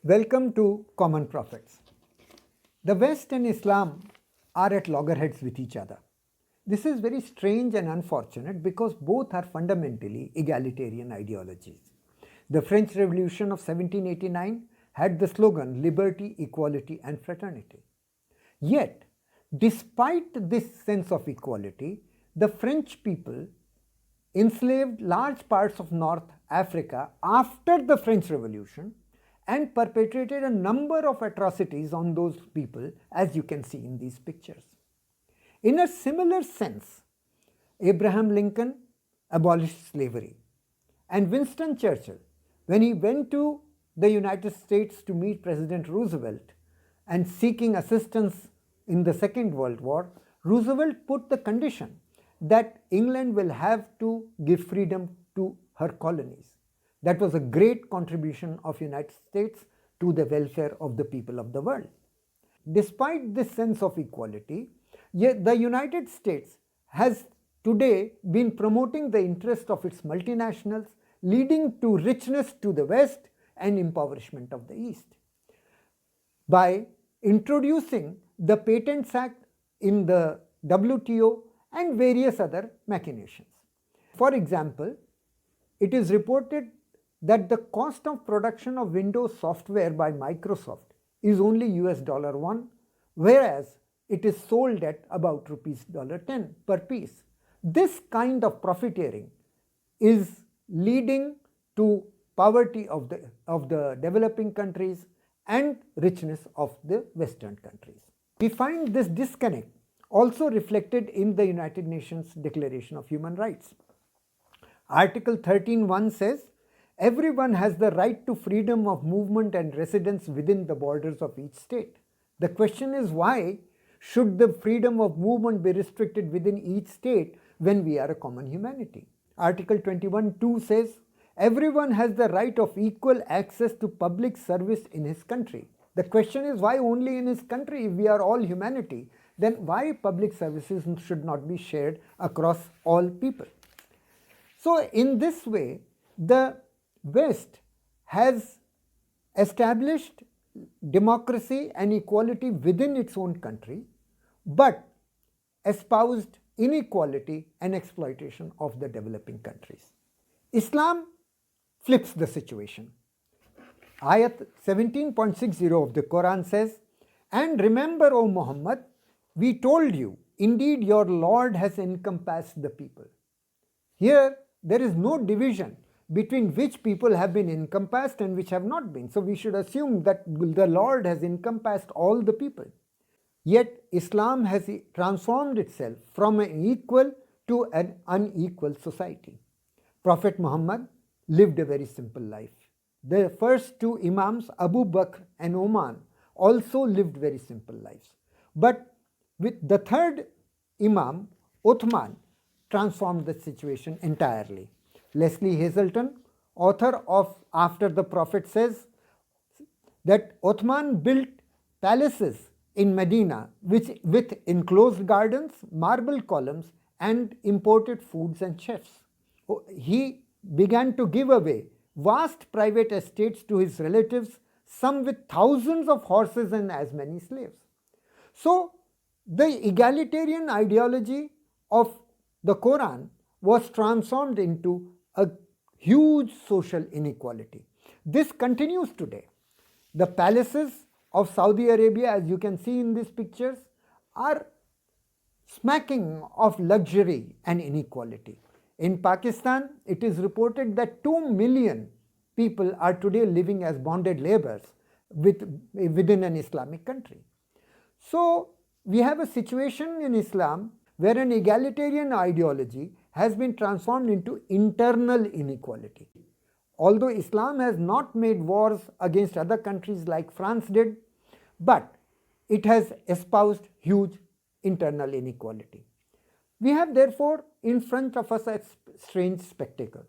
Welcome to Common Prophets. The West and Islam are at loggerheads with each other. This is very strange and unfortunate because both are fundamentally egalitarian ideologies. The French Revolution of 1789 had the slogan liberty, equality and fraternity. Yet, despite this sense of equality, the French people enslaved large parts of North Africa after the French Revolution and perpetrated a number of atrocities on those people, as you can see in these pictures. In a similar sense, Abraham Lincoln abolished slavery, and Winston Churchill, when he went to the United States to meet President Roosevelt and seeking assistance in the Second World War, Roosevelt put the condition that England will have to give freedom to her colonies. That was a great contribution of United States to the welfare of the people of the world. Despite this sense of equality, the United States has today been promoting the interest of its multinationals, leading to richness to the West and impoverishment of the East. By introducing the Patents Act in the WTO and various other machinations. For example, it is reported that the cost of production of Windows software by Microsoft is only $1, whereas it is sold at about $10 per piece. This kind of profiteering is leading to poverty of the developing countries and richness of the Western countries. We find this disconnect also reflected in the United Nations Declaration of Human Rights. Article 13.1 says, everyone has the right to freedom of movement and residence within the borders of each state. The question is, why should the freedom of movement be restricted within each state when we are a common humanity? Article 21.2 says, everyone has the right of equal access to public service in his country. The question is, why only in his country? If we are all humanity, then why public services should not be shared across all people? So in this way, the West has established democracy and equality within its own country, but espoused inequality and exploitation of the developing countries. Islam flips the situation. Ayat 17.60 of the Quran says, and remember, O Muhammad, we told you, indeed your Lord has encompassed the people. Here, there is no division between which people have been encompassed and which have not been. So we should assume that the Lord has encompassed all the people. Yet Islam has transformed itself from an equal to an unequal society. Prophet Muhammad lived a very simple life. The first two Imams, Abu Bakr and Umar, also lived very simple lives. But with the third Imam, Uthman, transformed the situation entirely. Leslie Hazelton, author of After the Prophet, says that Uthman built palaces in Medina with enclosed gardens, marble columns and imported foods and chefs. He began to give away vast private estates to his relatives, some with thousands of horses and as many slaves. So the egalitarian ideology of the Quran was transformed into a huge social inequality. This continues today. The palaces of Saudi Arabia, as you can see in these pictures, are smacking of luxury and inequality. In Pakistan, it is reported that 2 million people are today living as bonded laborers within an Islamic country. So we have a situation in Islam where an egalitarian ideology has been transformed into internal inequality. Although Islam has not made wars against other countries like France did, but it has espoused huge internal inequality. We have therefore in front of us a strange spectacle.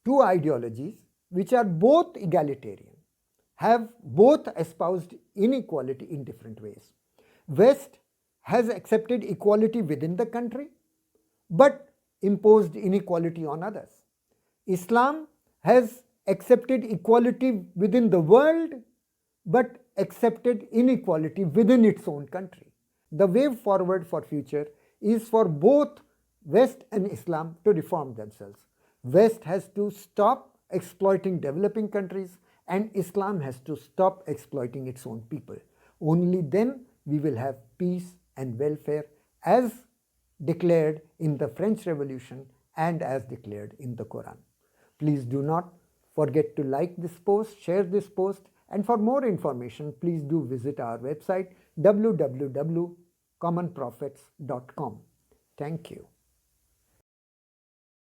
Two ideologies which are both egalitarian have both espoused inequality in different ways. West has accepted equality within the country, but imposed inequality on others. Islam has accepted equality within the world, but accepted inequality within its own country. The way forward for future is for both West and Islam to reform themselves. West has to stop exploiting developing countries and Islam has to stop exploiting its own people. Only then we will have peace and welfare as declared in the French Revolution and as declared in the Quran. Please do not forget to like this post, share this post, and for more information, please do visit our website www.commonprophets.com. Thank you.